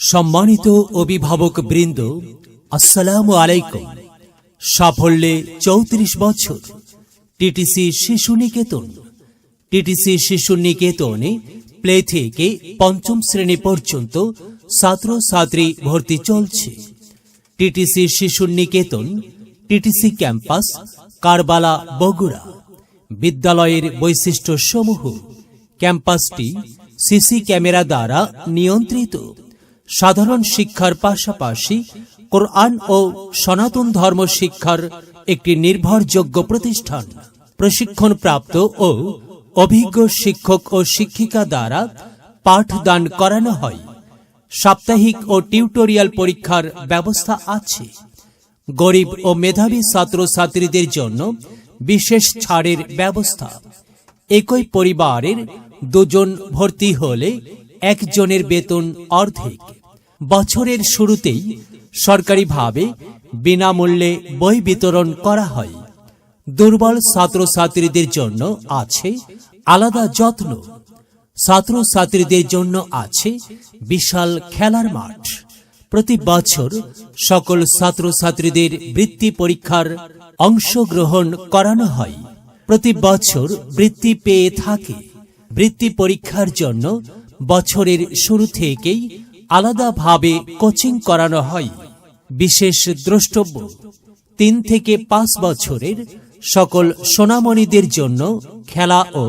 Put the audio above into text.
সম্মানিত অভিভাবক বৃন্দ, আসসালামু আলাইকুম। সাফল্যে 34 বছর টিটিসি শিশু নিকেতন। টিটিসি শিশু নিকেতনে প্লে থেকে পঞ্চম শ্রেণী পর্যন্ত ছাত্রছাত্রী ভর্তি চলছে। টিটিসি শিশু নিকেতন, টিটিসি ক্যাম্পাস, কারবালা, বগুড়া। বিদ্যালয়ের বৈশিষ্ট্য সমূহ: ক্যাম্পাসটি সিসি ক্যামেরা দ্বারা নিয়ন্ত্রিত। সাধারণ শিক্ষার পাশাপাশি কোরআন ও সনাতন ধর্ম শিক্ষার একটি নির্ভরযোগ্য প্রতিষ্ঠান। প্রশিক্ষণপ্রাপ্ত ও অভিজ্ঞ শিক্ষক ও শিক্ষিকা দ্বারা পাঠদান করানো হয়। সাপ্তাহিক ও টিউটোরিয়াল পরীক্ষার ব্যবস্থা আছে। গরিব ও মেধাবী ছাত্রছাত্রীদের জন্য বিশেষ ছাড়ের ব্যবস্থা। একই পরিবারের দুজন ভর্তি হলে একজনের বেতন অর্ধেক। বছরের শুরুতেই সরকারিভাবে বিনামূল্যে বই বিতরণ করা হয়। দুর্বল ছাত্রছাত্রীদের জন্য আছে আলাদা যত্ন। ছাত্রছাত্রীদের জন্য আছে বিশাল খেলার মাঠ। প্রতি বছর সকল ছাত্রছাত্রীদের বৃত্তি পরীক্ষার অংশগ্রহণ করানো হয়। প্রতি বছর বৃত্তি পেয়ে থাকে। বৃত্তি পরীক্ষার জন্য বছরের শুরু থেকেই আলাদাভাবে কোচিং করানো হয়। বিশেষ দ্রষ্টব্য: 3 থেকে 5 বছরের সকল সোনামণিদের জন্য খেলা ও